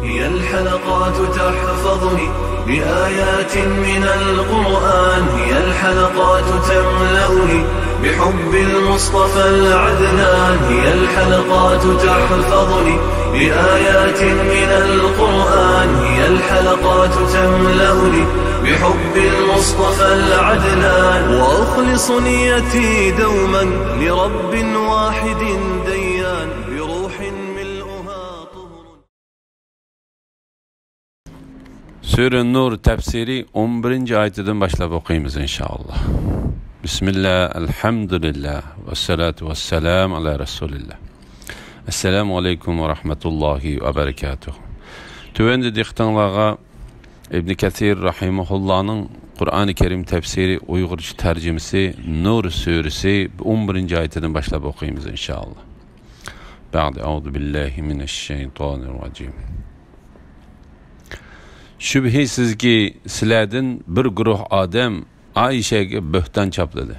هي الحلقات تحفظني بآيات من القرآن، هي الحلقات تملأني بحب المصطفى العدنان، هي الحلقات تحفظني بآيات من القرآن، هي الحلقات تملأني بحب المصطفى العدنان، وأخلص نيتي دوما لرب واحد ديان بروح ملؤها طهر. Sure Nur tefsiri 11. ayetinden başlayıp okuyayımız inşallah. Bismillah, elhamdülillah, ve salatu ve selam ala Resulillah. Esselamu aleyküm ve rahmetullahi ve berekatuhu. Tüvendi diktanlağa İbn Kathir rahimahullah'ın Kur'an-ı Kerim tefsiri Uygurca tercümesi Nur suresi 11. ayetinden başlayıp okuyayımız inşallah. Ba'de euzu billahi mineşşeytanirracim. Şübhisiz ki sizlerden bir guruh adam Ayşe'ye böhtan çapladı.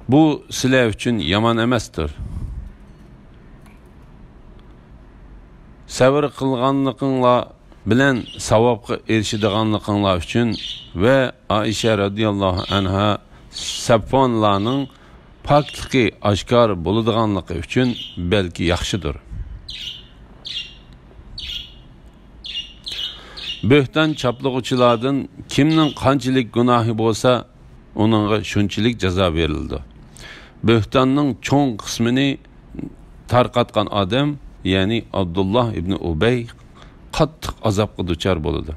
Bu sizler için yaman emasdır. Sabır kılganlıkınla bilen savabqa erişidiganlıkınla için ve Ayşe radiyallahu anha Safvanlarning pakligi aşkar boludiganligi için belki yaxşıdır. Böhtan çaplıqçılardan kimnin qanchalik gunohi bo'lsa, onunğa shunchalik jazo berildi. Böhtanning cho'ng qismini tarqatgan adam, ya'ni Abdullah ibn Ubay qattiq azobga duchor bo'ldi.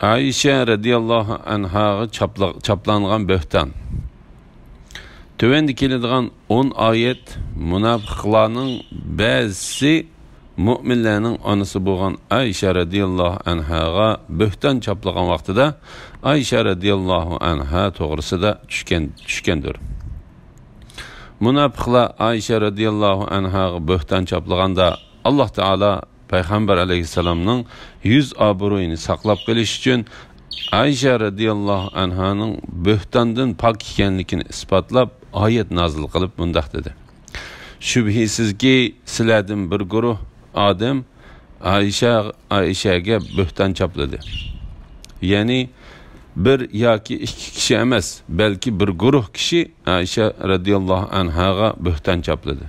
Ayşe radiyallahu anhaga çaplangan böhtan. Tövendi keladigan 10 oyat munofiqlarning ba'zisi Müminlerin anısı boğan Ayşe radiyallahu anhaga böhtan çaplagan vaqtida Ayşe radiyallahu anha to'g'risi da tushgandir. Munofiqlar Ayşe radiyallahu anhaga böhtan çaplaganda Allah Taala Peygamber aleyhisselamning yüz obro'yini saqlab qolish uchun Ayşe radiyallahu anhaning böhtandan pok ekanligini isbotlab oyat nozil qilib mundaq dedi. Shubhisizki sizlardan bir guruh adam Ayşe'ye böhtan çapladı. Yani bir yoki ikki kishi emas, belki bir guruh kishi Ayşe radiyallahu anhaga böhtan çapladı.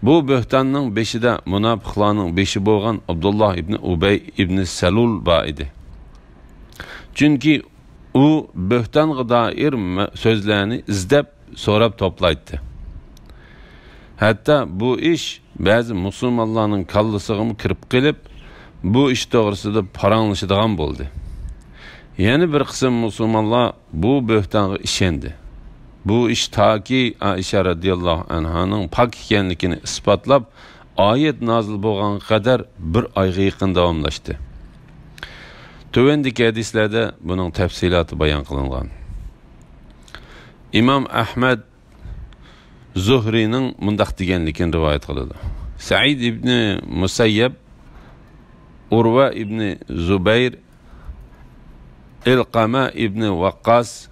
Bu böhtanning beshida munofiqlarning beshi bo'lgan Abdullah ibn Ubay ibn Salul bor edi. Chunki u böhtonga doir so'zlarni izlab so'rab to'playdi. Hatta bu iş bazı Müslümanların kallasıg'im kirib kelib, bu iş to'g'risida paranglashadigan bo'ldi. Yani bir qism Müslümanlar bu böhtanga ishendi. Bu iş taki Ayşe radiyallahu anhaning pok ekanligini isbotlab, oyat nozil bo'lgan qadar bir oyga yaqin davomlashdi. Tövendiki hadislarda buning tafsiloti bayon qilingan. İmam Ahmad Zuhri'nin mundaq deganligini rivoyat qiladi. Said ibn Musayyab, Urva ibn Zubayr, Ilqama ibn Waqqas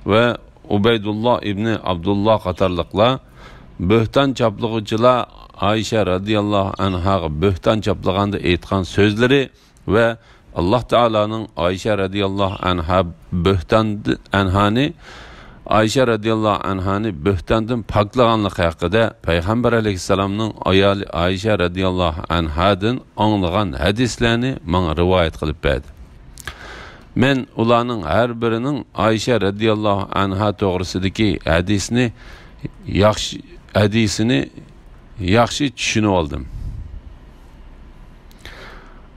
ve Ubaydullah ibn Abdullah qatorliqlar böhtan çaplığıcılar Ayşe radiyallahu anhaga böhtan çaplaganda aytgan so'zlari ve Allah Taala'nın Ayşe radiyallahu anhani Ayşe radiyallahu anhani böhtandan paklaganlığı hakkında Peygamber aleyhisselamның ayali Ayşe radiyallahu anhadan anlagan hadislerini bana rivayet kılıp berdi. Men ularning her birinin Ayşe radiyallahu anha to'g'risidagi hadisini yaxshi tushunib oldim.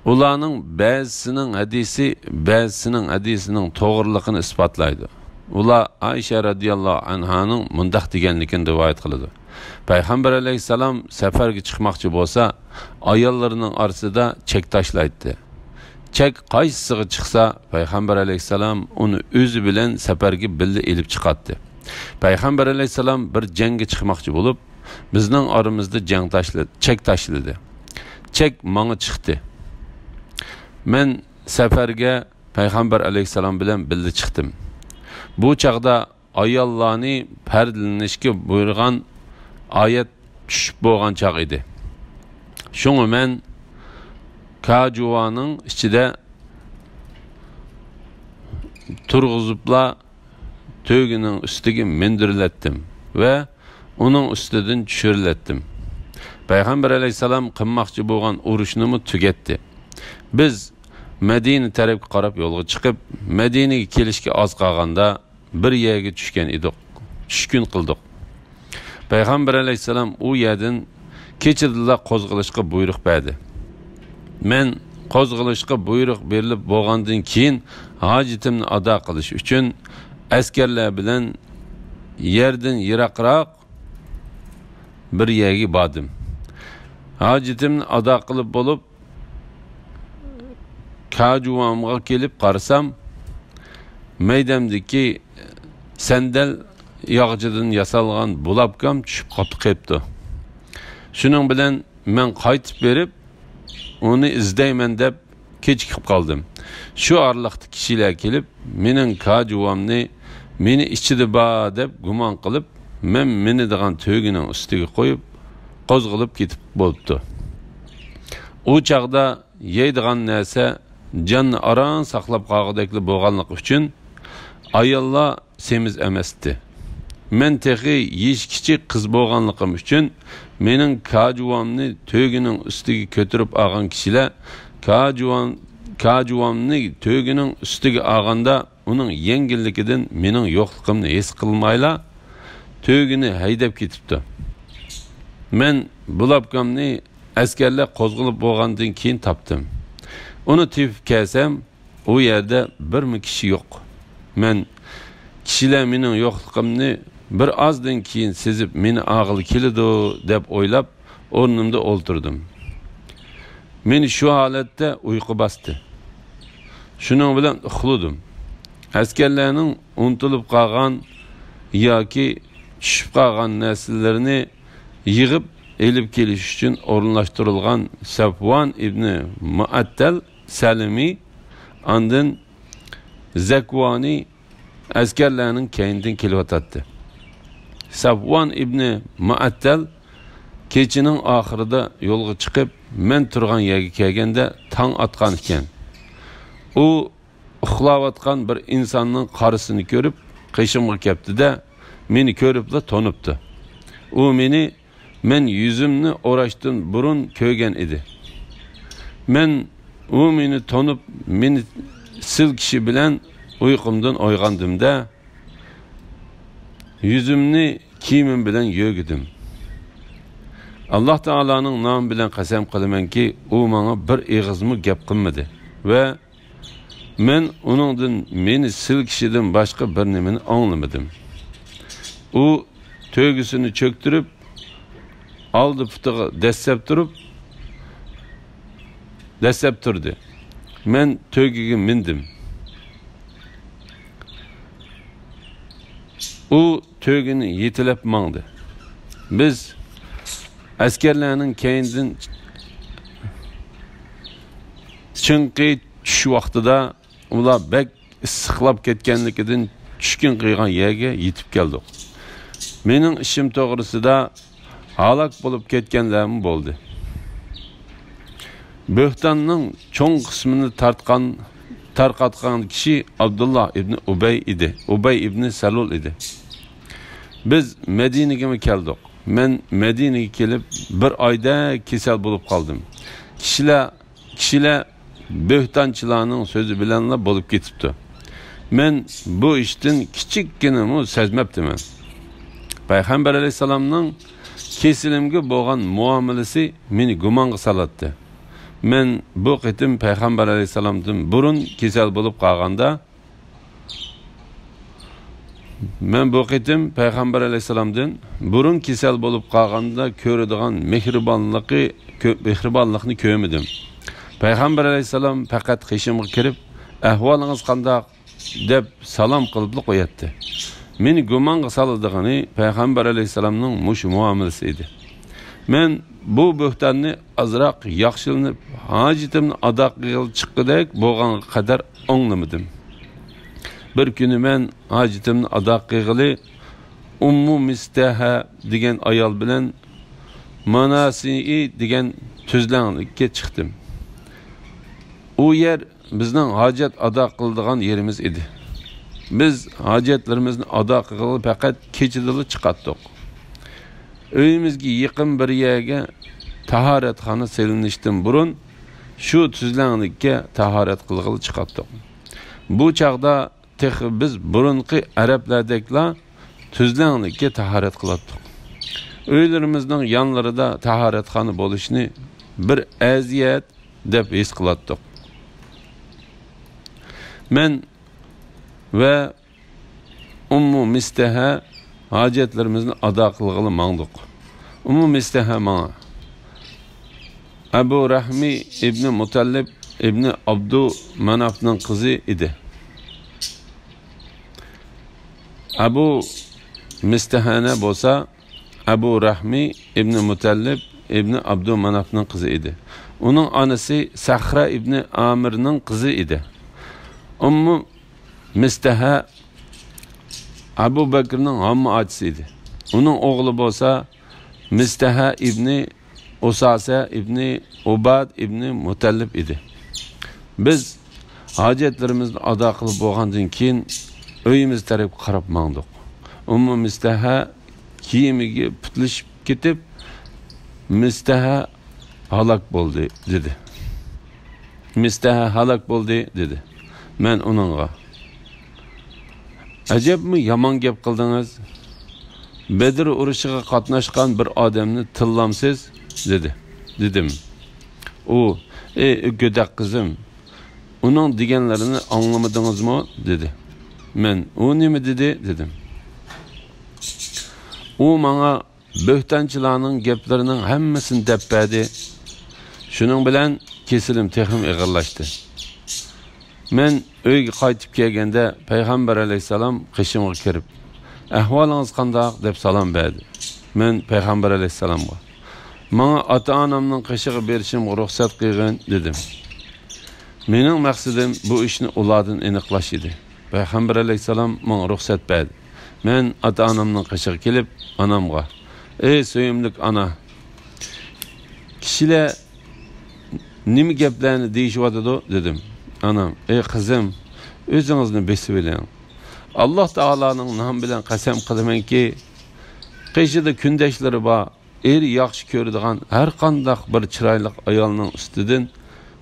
Ularning ba'zisining hadisining to'g'riligini isbotlaydi. Ular Ayşe radiyallahu anhaning mundaq deganligini rivoyat qiladi. Peygamber aleyhisselam safarga chiqmoqchi bo'lsa, ayollarining orasida chek tashlaydi. Chek qaysisiga chiqsa, Peygamber aleyhisselam uni o'zi bilan safarga birga elib chiqatdi. Peygamber aleyhisselam bir jangga chiqmoqchi bo'lib, bizning oramizda chek tashladi. Chek menga chiqdi. Men safarga Peygamber aleyhisselam bilan birga chiqdim. Bu çağda ayollarni pardlanishga buyurgan oyat tushib bo'lgan chaq edi. Şunu men kajuvanın içide turguzupla tögünün üstüge mindirlettim ve onun üstüden düşürlettim. Peygamber aleyhisselam qılmaqçı bolgan uruşunu tügetti. Biz Medine tarafga qarab yo'lga chiqib, Madinaga kelishga oz qolganda bir yerga tushgan edik. Tushkun qildik. Peygamber aleyhisselam u yerdan kechirdilar qo'zg'alishga buyruq berdi. Men qo'zg'alishga buyruq berilib bo'lgandan keyin hojitimni ado qilish uchun askarlar bilan yerdan yiroqroq bir yerga bordim. Hojitimni ado qilib bo'lib kajuvamga kelib qarasam, maydamdagi sandal yog'jidan yasalgan bulabkam tushib qolibdi. Shuning bilan men qaytib berib, uni izlayman deb kechikib qoldim. Shu orliqda kishilar kelib, mening kajuvamni meni ichida bor deb gumon qilib, men degan to'gining ustiga qo'yib, qo'zg'alib ketib bo'libdi. U chaqda yeydigan narsa canni aran saqlab qolgudekli bo'lganligi uchun ayollar semiz emasdi. Men texi yeş kichik qiz bo'lganligim uchun mening kajuvamni to'gining ustiga ko'tarib olgan kishilar kajuvamni to'gining ustiga olganda uning yengilligidan mening yo'qligimni his qilmayla to'gini haydab ketibdi. Men bulabkamni askarlar qo'zg'alib bo'lgandan keyin topdim. Uni tepib kelsam, u yerda birmi kishi yo'q. Men kishilar mening yo'qligimni bir ozdan keyin sezib, meni og'il keladi deb o'ylab, o'rnimda o'ltirdim. Meni shu holatda uyqu bosdi. Shuning bilan uxladim. Askarlarning unutilib qolgan yoki tushib qolgan narsalarni yig'ib elib kelish uchun o'rinlashtirilgan Safvan ibn Muattal Salimi andın Zakvani askarlarning keynidan kelyotdi. Safvan ibn Muattal kechining oxirida yo'lga chiqib, men turgan yerga kelganda tong atgan ekan. U uxlayotgan bir insonning qarisini ko'rib, qishimga kelibdi-da, meni ko'ribla tonibdi. U men yüzümni o'rashdan burun ko'rgan edi. U meni tonib, meni silkishi bilan uyqumdan uyg'ondimda, yüzümni kiyimim bilan yo'gidim. Allah Taalaning nomi bilan qasam qilamanki, u menga bir eg'izmi gap qilmadi va men uningdan meni silkishidan boshqa bir nimani anglamadim. U to'gisini cho'ktirib, aldı putuğa dessep turdu. Men tögüge mindim. U tögünü yetilep mangdı. Biz askerlerinin keyindin chınqi tush vaqtida ular bek issiqlab ketganligidan tushkin qilgan yerga yetib keldik. Mening ishim to'g'risida halak bulup ketkenlerim boldu. Böhtanның çoğun kısmını tarqatkan kişi Abdullah ibn Ubay idi. Ubay ibn Salul idi. Biz Medine'ye mi keldik? Men Medine'ye kelip bir ayda kesel bulup kaldım. Kişiler böhtançılarının sözü bilenle bulup getipti. Men bu işten kichikkinimi sezmeptim men. Peygamber aleyhisselamның kesilimge bo'lgan muomalasi meni gumonga salatdi. Men bu qitim Peygamber aleyhisselamdan burun kesal bo'lib qolganda, ko'radigan mehribonlikni ko'rmadim. Peygamber aleyhisselam faqat qishimga kirib, ahvolingiz qanday deb salom qilib qo'yatdi. Meni gumonga saladığını Peygamber aleyhisselamның mush muomalasi edi. Men bu böhtanni azroq yaxshilanib, hojitimni ado qilib chiqqidek bo'lgan qadar anglamadim. Bir kuni men hojitimni ado qilg'ili Ummu Mistaha degan ayol bilan Manasi degan tuzlanlikka chiqdim. U yer bizning hojat ado qiladigan yerimiz edi. Biz hojatlarimizni ado qilib faqat kechidili chiqatdik. Uyimizga yaqin bir yerga tahoratxona selinishdan burun shu tuzlanlikka tahorat qilg'ili chiqatdik. Bu chaqda biz burunqi arablardekla tuzlanlikka tahorat qilatdik. Uylarimizning yonlarida tahoratxona bo'lishini bir aziyat deb his qilatdik. Men ve Ummu Mistaha hacetlerimizni ado qilg'ili mangdiq. Ummu Mistaha mana Abu Rahmi ibn Mutallib ibn Abdu Manafning qizi edi. Abu Mistahana bo'lsa Abu Rahmi ibn Mutallib ibn Abdu Manafning qizi edi. Uning onasi Sahra ibn Amirning qizi edi. Ummu Mistaha Abu Bakrning hamma ochisi edi. Uning o'g'li bo'lsa Mistaha ibn Usasa ibn Ubad ibn Mutallib edi. Biz hojatlarimizni ado qilib bo'lgandan keyin uyimiz tarafga qarab mangdik. Ummu Mistaha kiyimiga putlashib ketib, Mistaha halok bo'ldi dedi. Mistaha halok bo'ldi dedi. Men uningga Acabmi yomon gap qildingiz? Bedr urushiga qatnashgan bir odamni tillamsiz dedi. Dedim. U, go'dak qizim, uning deganlarini anglamadingizmi? dedi. Men, u nima dedi? dedim. U menga bo'htanchilarning gaplarining hammasini deb berdi. Shuning bilan kesilim texim ig'irlashdi. Men uyga qaytib kelganda Payg'ambar alayhisalom qishimga kirib, "Ahvolingiz qanday?" deb salom berdi. Men Payg'ambar alayhisalomga, "Menga ota-onamning qishig'i berishimga ruxsat qilgin" dedim. Mening maqsadim bu ishni ulardan aniqlash edi. Payg'ambar alayhisalom menga ruxsat berdi. Men ota-onamning qishig'i kelib, onamga, "Ey suyimlik ona, kishilar nima gaplarni deyishayotdi?" dedim. Anam, "Ey qizim, o'zingizni besib oling. Alloh taolaning nomi bilan qasam qilamanki, qishida kundashlari bor, yaxshi ko'radigan har qanday bir chiroyli ayolning ustidan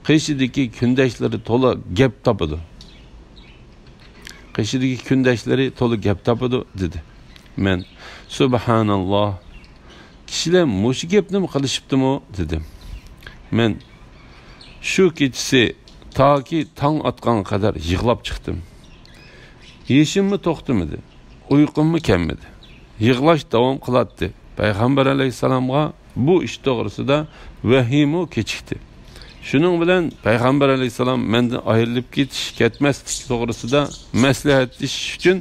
qishidagi kundashlari to'la gap topadi. Qishidagi kundashlari to'la gap topadi" dedi. Men, "Subhanalloh, kishilar mush gapni qilishibdimi?" dedim. Men shu kechasi Taki tong atgan kadar yığlab çıktım. Yeşimmi to'xtamadi, uyqummi kelmadi. Yig'lash davom qilatdi. Payg'ambar alayhisalomga bu ish to'g'risida vahimu kechikdi. Shuning bilan Payg'ambar alayhisalom mendan ayrilib ketmaslik to'g'risida maslahatlashish uchun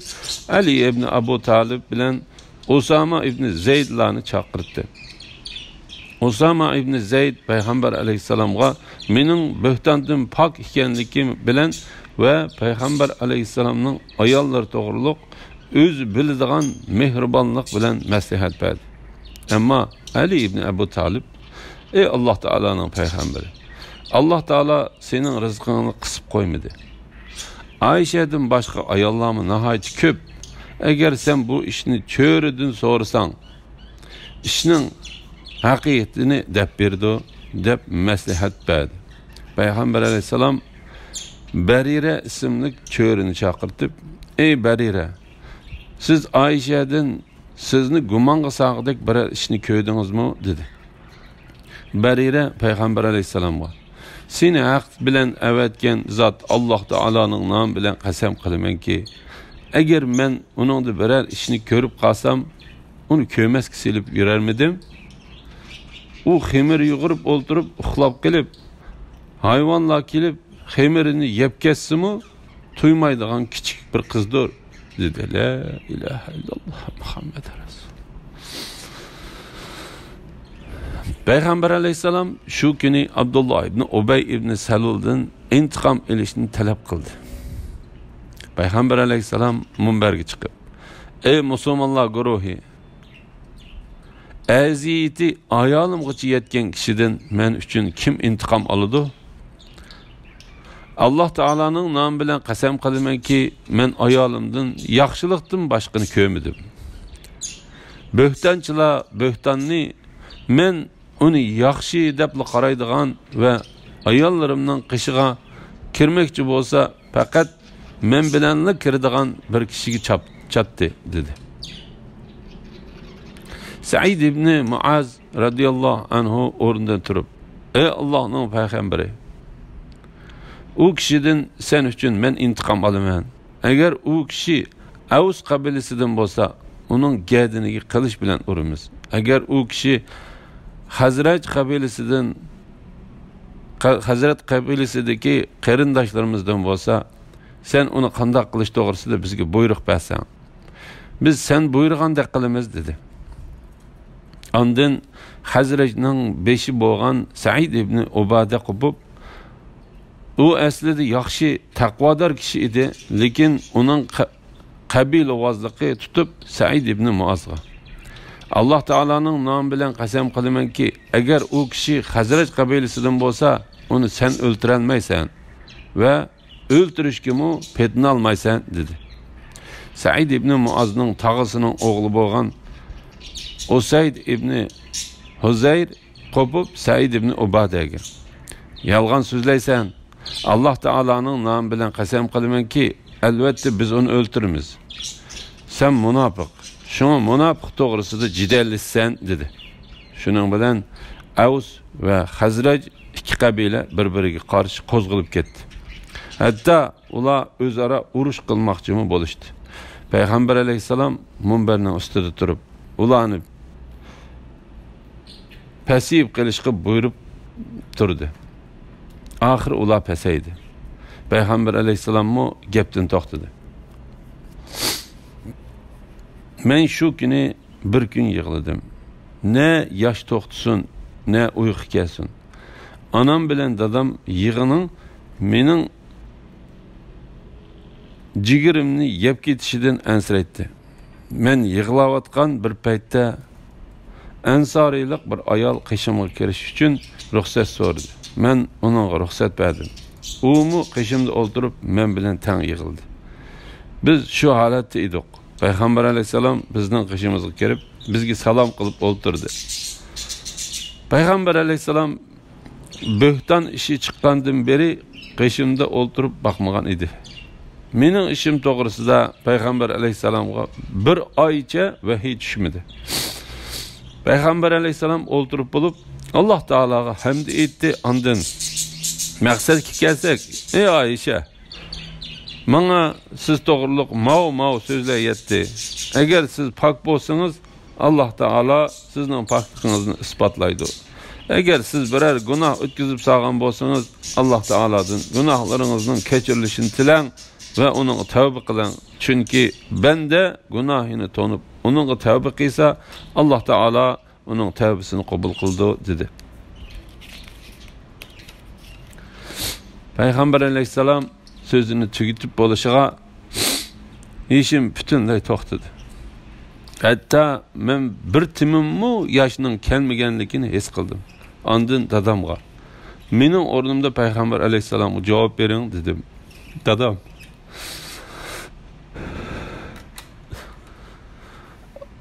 Ali ibn Abu Talib bilan Usama ibn Zaydlarni chaqirdi. Usama ibn Zayd Payg'ambar alayhisalomga mening bo'htandan pok ekanligim bilan va Payg'ambar alayhisalomning ayollar to'g'riliq o'z biladigan mehribonlik bilan maslahat berdi. Ammo Ali ibn Abu Talib, "Ey Alloh taolaning payg'ambari, Alloh taolo sening rizqingni qisib qo'ymadi. Ayshadan boshqa ayollarmi nihoyat ko'p. Agar sen bu ishni cho'ridan so'rasang, ishning haqiqatini deb berdi" deb maslahat berdi. Payg'ambar alayhisalom Barira ismli cho'rini chaqirtib, "Ey Barira, siz Ayshadan sizni gumonga sog'dik bir ishni ko'rdingizmi?" dedi. Barira Payg'ambar alayhisalomga, "Seni haq bilan avatgan zot Alloh taolaning nomi bilan qasam qilamanki, agar men uningda biror ishni ko'rib qolsam, uni ko'masga silib yurarmidim? U xemir yug'urib o'ltirib, uxlab kelib, hayvonlar kelib xemirini yeb ketsimi, tuymaydigan kichik bir qizdir" dedi. La ilaha illalloh Muhammad rasul. Payg'ambar alayhisalom shu kuni Abdulloh ibn Ubay ibn Saluldan intiqom olishni talab qildi. Payg'ambar alayhisalom minbarga chiqib, "Ey musulmonlar guruhi, aziyeti ayolimgacha yetgan kishidan men uchun kim intiqom oladi? Alloh taolaning nomi bilan qasam qilamanki, men ayolimdan yaxshilikdan boshqani ko'rmadim. Bo'htonchilar bo'htonni men uni yaxshi deb qaraydigan va ayollarimning qishiga kirmoqchi bo'lsa, faqat men bilanla kiradigan bir kishiga chapdi dedi. Said ibn Muaz radhiyallohu anhu o'rnidan turib, ey Allohning payg'ambari, u kishidan sen uchun men intiqom olaman. Agar u kishi Avs qabilasidan bo'lsa, uning gadiniga qilich bilan uramiz. Agar u kishi Hazrat qabilasidan Hazrat qabilasidagi qarindoshlarimizdan bo'lsa, sen uni qanday qilish to'g'risida bizga buyruq bersan. Biz sen buyurgandek qilamiz dedi. Ondan Hazratning beshi bo'lgan Said ibn Ubada qopib, u aslida yaxshi taqvodor kishi edi, lekin uning qabilavozligi tutib Said ibn Muazga Alloh taolaning nomi bilan qasam qilamanki, agar u kishi Hazrat qabilasidan bo'lsa, uni sen o'ltirolmaysan va o'ltirishga-mu petna olmaysan dedi. Said ibn Muazning tog'asining o'g'li bo'lgan Usayd ibn Huzayr qopib Said ibn Ubadaga, yolg'on so'zlaysan. Alloh taolaning nomi bilan qasam qilamanki, albatta biz uni o'ltiramiz. Sen munofiq. Şunu munofiq to'g'risida jidallashsan dedi. Shuning bilan Avs va Hazraj ikki qabila bir-biriga qarshi qo'zg'alib ketdi. Hatto ular o'zaro urush qilmoqchi bo'lishdi. Payg'ambar alayhisalom munbarning ustida turib, ularni pasib qilishga buyurib turdi. Oxir ular pasaydi. Payg'ambar alayhisalom gapdan to'xtadi. Men shu kuni bir kun yig'ladim. Ne yosh to'xtasin, ne uyqu kelsin. Anam bilan dadam yig'ining mening jigirimni yeb ketishidan ansiraydi. Men yig'layotgan bir paytda ansoriylik bir ayol qishimga kirish uchun ruxsat so'radi. Men uningga ruxsat berdim. U qishimda o'ltirib men bilan tang yig'ildi. Biz shu holatda edik. Payg'ambar alayhisalom bizning qishimizga kirib, bizga salom qilib o'ltirdi. Payg'ambar alayhisalom bo'hton ishi chiqqandan beri qishimda o'ltirib boqmagan edi. Mening ishim to'g'risida Payg'ambar alayhisalomga bir oycha vahiy tushmadi. Payg'ambar alayhisalom o'ltirib bo'lib, Alloh taolaga hamd etdi. Ondan maqsadga kelsak, ey Oysha, Mana siz to'g'riliq mau so'zlayapti. Agar siz pok bo'lsangiz, Alloh taolo sizning pokligingizni isbotlaydi. Agar siz biror gunoh o'tkazib solgan bo'lsangiz, Alloh taolodan gunohlaringizning kechirilishini tilang va uning tavba qiling. Chunki banda gunohini tonib, uningga tavba qilsa, Alloh taolo uning tavbasini qabul qildi dedi. Payg'ambar alayhisalom sözünü tüketip oluşağa işim bütünlüğü toxtadı. Hatta ben bir timimmi yaşının kelmegenlikini his kıldım. Andın dadamga. Mening o'rnimda Payg'ambar alayhisalomga javob bering dedim. Dadam,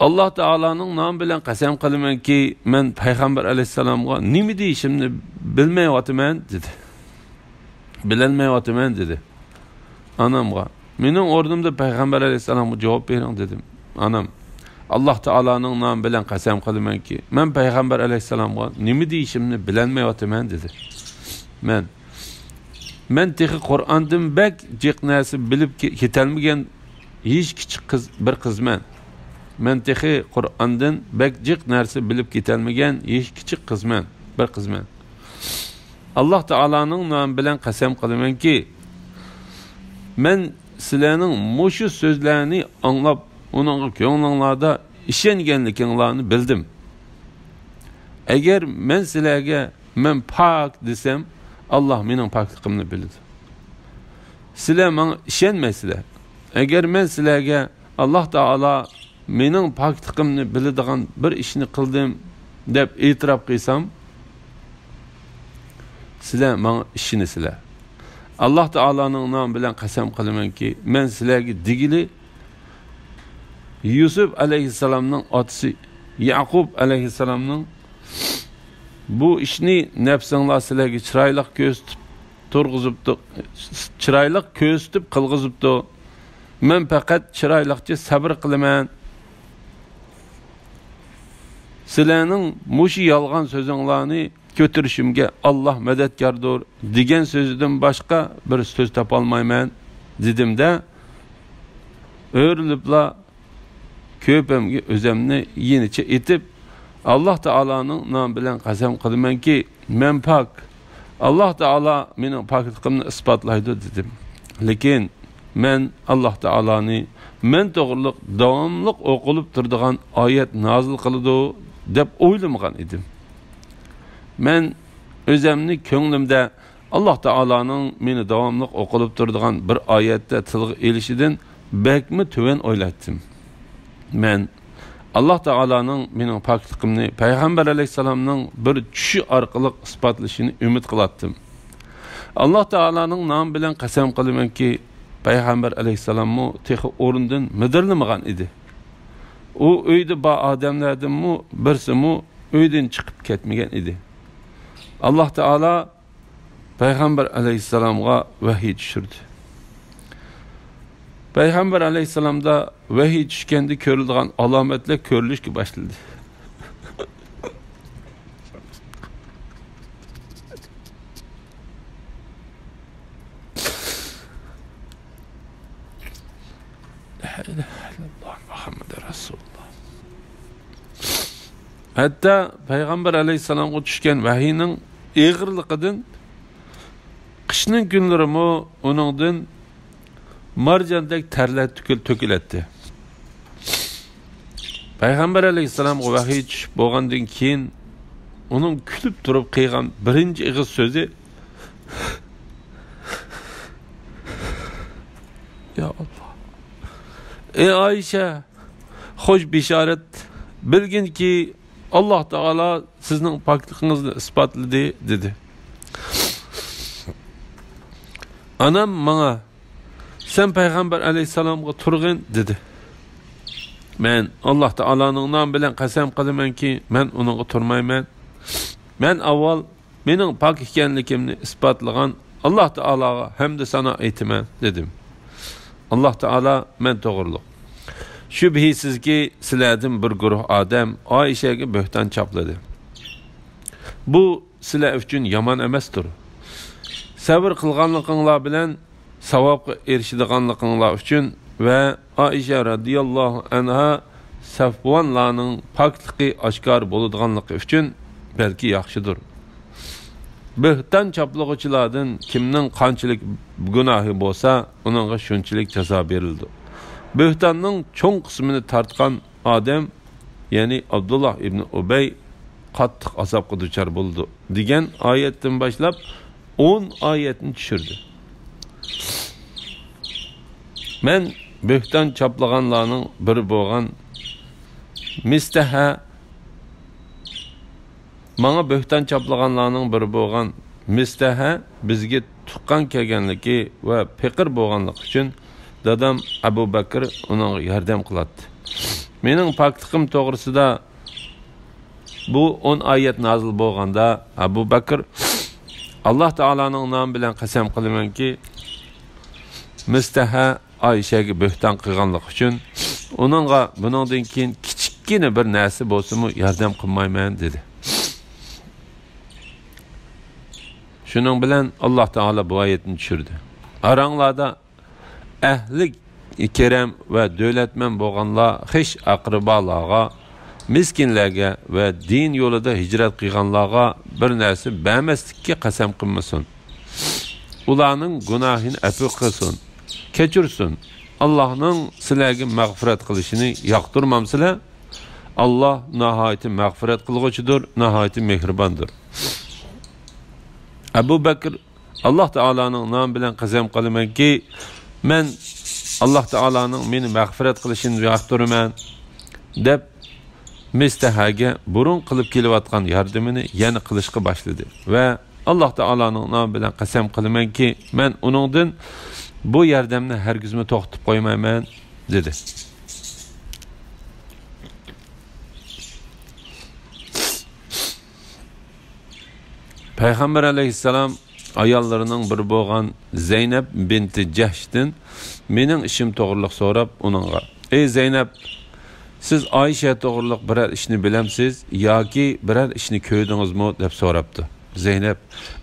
Alloh taolaning nomi bilan qasam qilamanki, men Payg'ambar alayhisalomga nima deyishimni bilmayapman dedi. Bilolmayapman dedi. Anamga. Mening o'rnimda Payg'ambar alayhisalomga javob bering dedim. Anam, Alloh taolaning nomi bilan qasam qilamanki, men Payg'ambar alayhisalomga nima deyishimni bilolmayapman dedi. Men texi Qur'ondan bak jiq narsa bilib ketalmagan hech kichik bir qizman. Men texi Qur'ondan bak jiq narsa bilib ketalmagan hech kichik qizman, bir qizman. Alloh taolaning nomi bilan qasam qilamanki, men sizlarning mushu so'zlarini anglab, uning ko'nglingizda ishonganliginglarni bildim. Agar men sizlarga men pok desam, Alloh mening pokligimni biladi. Sizlar menga ishonmaysizlar. Agar men sizlarga Alloh taolo mening pokligimni biladigan bir ishni qildim deb e'tirof qilsam, sizlar menga ishonisizlar. Alloh taolaning nomi bilan qasam qilamanki, men sizlarga digili Yusuf alayhissalomning otasi Yaqub alayhissalomning bu ishni nafsinglar sizlarga chiroyli ko'rsatib turg'izibdi, chiroyli ko'rsatib qilg'izibdi. Men faqat chiroyliqcha sabr qilaman. Sizlarning mushi yolg'on so'zinglarni ko'tirishimga Alloh madadkordir degan so'zidan boshqa bir so'z topolmayman dedimda, o'rilibla ko'pimga o'zimni yenicha etib, Alloh taolaning nomi bilan qasam qilamanki, men pok. Alloh taolo mening pokligimni isbotlaydi dedim. Lekin men Alloh taoloni men to'g'riliq davomli o'qilib turadigan oyat nozil qiladi deb o'ylamagan edim. Men o'zimni ko'nglimda Alloh taolaning meni davomli o'qilib turadigan bir oyatda tilga elishidan bakmi tuvan o'ylatdim. Men Alloh taolaning mening pokligimni payg'ambar alayhisalomning bir tushi orqali isbotlashini umid qilatdim. Alloh taolaning nomi bilan qasam qilamanki, payg'ambar alayhisalommi texi o'rindan midirlamagan edi. U uyda bor odamlardanmi birsimi uydan chiqib ketmagan edi. Alloh taolo payg'ambar alayhisalomga vahiy tushirdi. Payg'ambar alayhisalomda vahiy tushganda ko'rilgan alomatlar ko'rilishga boshladi. Muhammed Rasulullah. Hatta payg'ambar alayhisalomga tushgan vahiyning ig'irligidan qishning kunlarimi uningdan marjandek tarlar to'kilatdi. Payg'ambar alayhisalomga vahiy tushib bo'lgandan keyin uning kulib turib qilgan birinchi ig'iz so'zi Ya Allah. Ey Ayşe, hoş bisharat, bilgin ki Allah Teala sizning pokligingizni isbotladi dedi. Anam bana sen payg'ambar alayhisalomga turg'in dedi. Men Alloh taolaning nomi bilan qasam qilamanki, men uningga turmayman. Men avval mening pok ekanligimni isbotlagan Alloh taolaga hamd sana aytaman dedim. Alloh taolo men to'g'riliq. Shubhisizki sizlardan bir guruh odam Oyshaga bo'hton chopladi. Bu sizlar uchun yomon emasdir. Sabr qilganliginglar bilan savobga erishadiganliginglar uchun va Oysha radhiyallohu anha Safvonlarning pokligi oshkor bo'ladiganligi uchun balki yaxshidir. Bo'hton choplag'uvchilardan kimning qanchalik gunohi bo'lsa, uningga shunchalik jazo berildi. Bo'htonning cho'ng qismini tortgan odam, ya'ni Abdullah ibn Ubay qattiq azobga duchor bo'ldi degan oyatdan boshlab 10 oyatni tushirdi. Men bo'hton choplaganlarning biri bo'lgan Mistaha Mana bo'hton choplaganlarning biri bo'lgan Mistaha bizga tuqqan kelganligi va fiqir bo'lganligi uchun dadam Abu Bakr uning yordam qiladi. Mening pokligim to'g'risida bu 10 oyat nozil bo'lganda Abu Bakr Alloh taolaning nomi bilan qasam qilamanki, Mistaha Oyshaga bo'hton qilganligi uchun uningga buningdan keyin kichikgina bir narsa bo'lsa-mu yordam qilmayman dedi. Şunun bilen Allah Teala bu ayetini düşürdü. Aranglarda ehli kerem ve dövletmen boğanlar hiç akrabalarga, miskinlerge ve din yolunda hicret kıyganlarga bir nersi beğenmezlikki qasam qılmasın. Ularning günahını afu qilsin, keçirsin. Allah'ın sizlarga mağfiret qilishini yoqtirmamsizlar. Allah nihayeti mağfiret qilg'uchidir, nihayeti mehribondir. Abu Bakr Allah Teala'nın nomi bilan qasam qilamanki, men Allah Teala'nın meni mag'firat qilishini yoqtiraman. deb Mistahaga burun qilib kelayotgan yordamini yana qilishga boshladi va Alloh taolaning nomi bilan qasam qilamanki, men uningdan bu yordamni hargizmi to'xtatib qo'ymayman dedi. Payg'ambar alayhissalom ayollarining biri bo'lgan Zeynab binti Jahshdan mening ishim to'g'riliq so'rab uningga: "Ey Zeynab, siz Oyisha to'g'riliq biror ishni bilamsiz yoki biror ishni ko'rdingizmi?" deb so'rabdi. Zeynab: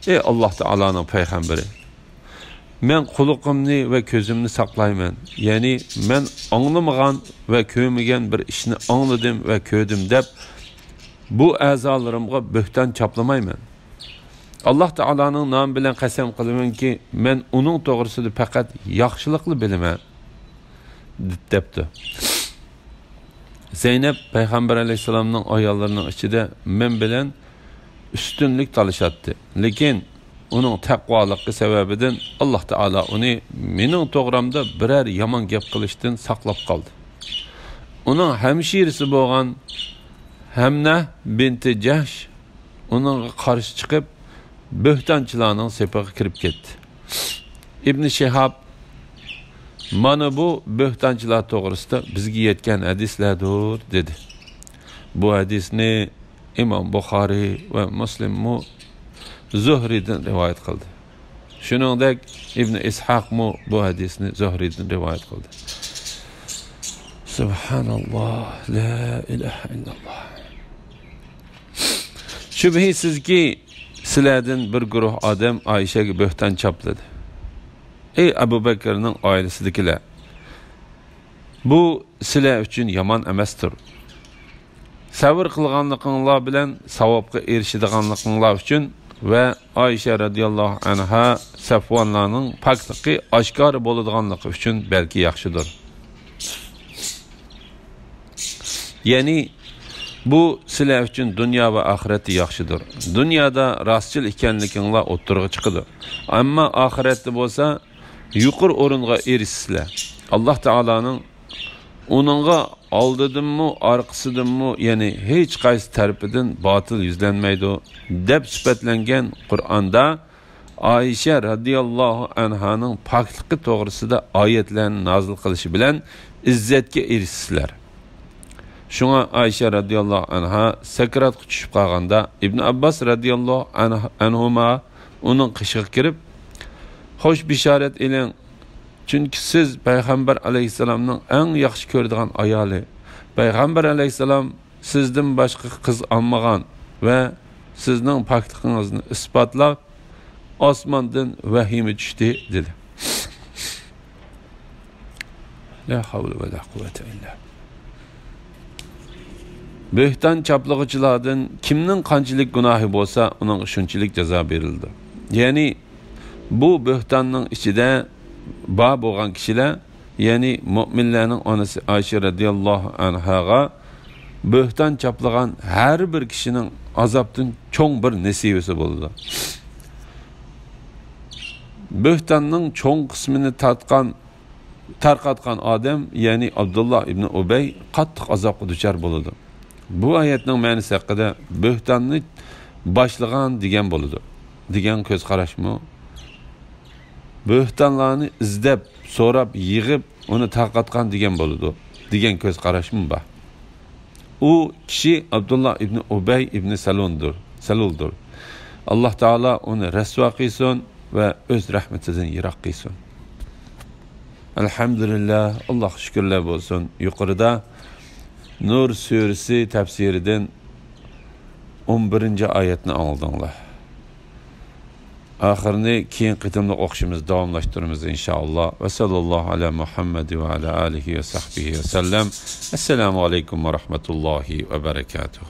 "Ey Alloh taolaning payg'ambari, men quloqimni va ko'zimni saqlayman. Ya'ni men anglamagan va ko'rmagan bir ishni angladim va ko'rdim deb bu a'zolarimga bo'hton chaplamayman. Alloh taolaning nomi bilan qasam qilamanki, men uning to'g'risida faqat yaxshilikni bilaman" debdi. Zeynab payg'ambar alayhisalomning ayollarining ichida men bilan üstünlük talashatdi. Lekin uning taqvoligi sababidan Alloh taolo uni mening to'g'ramda biror yomon gap qilishdan saqlab qoldi. Uning hamshirisi bo'lgan Hamna binti Jahsh uningga qarshi chiqib bo'htonchilarning sepiga kirib ketdi. Ibn Shihab mana bu bo'htonchilar to'g'risida bizga yetgan hadislardir dedi. Bu hadisni İmam Buxoriy ve Müslim Zuhri'den rivayet kıldı. Shuningdek İbn İshaq bu hadisni Zuhri'den rivayet kıldı. Subhanallah, la ilahe illallah. Şübhisizki sizlardan bir guruh adam Ayşe'ga bo'hton chapladı. Ey Abu Bakr'ning oilasidagilar, bu sizlar uchun yomon emasdir. Sabr qilganliginglar bilan savobga erishadiganliginglar uchun va Oyisha radhiyallohu anha Safvonlarning pakligi oshkor bo'ladiganligi uchun balki yaxshidir. Ya'ni bu sizlar uchun dunyo va oxiratda yaxshidir. Dunyoda rostchil ekanliginglar o'ttirg'i chiqadi. Ammo oxiratda bo'lsa, yuqori o'ringa erishsizlar. Alloh taolaning onunğa aldadımmı, arkasıdımmı, yani hiç qaysi tarafidan batıl yüzlenmeydi deb sifatlangan Qur'onda Ayşe radhiyallohu anhaning pakligi to'g'risida oyatlarni nozil qilishi bilan izzatga erishsizlar. Shunga Ayşe radhiyallohu anha sakratga tushib qolganda Ibn Abbas radhiyallohu anhuma uning qishig'iga kirib, "Xo'sh bishorat eling, çünkü siz Peygamber aleyhisselamның en yaxshi ko'radigan ayoli. Peygamber aleyhisselam sizden başka kız almagan ve sizning pokligingizni isbotlab osmondan vahiymi tushdi" dedi. La havle ve la kuvvete illa. Bo'hton chaplag'uchilardan kimning qanchalik gunohi bo'lsa, uning shunchalik jazo berildi. Ya'ni bu bo'htonning ichida ba bo'lgan kishilar, ya'ni mu'minlarning onasi Ayşe radhiyallohu anhaga bo'hton chaplagan har bir kishining azobdan cho'ng bir nasibasi bo'ldi. Bo'htonning cho'ng qismini tarqatgan odam, ya'ni Abdullah ibn Ubay qattiq azobga duchor bo'ldi. Bu oyatning ma'nosi haqida bo'htonni boshlagan degan bo'ldi. Degan ko'z qarashmi? Bo'htonlarni izlab, so'rab, yig'ib, uni tarqatgan degan bo'ldi. Degan ko'z qarashmi bor. U kishi Abdullah ibn Ubay ibn Saluldur. Alloh taolo uni rasvo qilsin va o'z rahmatidan yiroq qilsin. Elhamdülillah, Allah şükürler olsun. Yukarıda Nur suresi tefsirinden 11. ayetini aldınlar. Ahirini keyin qitimli o'qishimiz davomlashtiramiz inşallah. Ve sallallahu ala Muhammed ve ala alihi ve sahbihi ve sellem. Esselamu aleyküm ve rahmetullahi ve berekatuhu.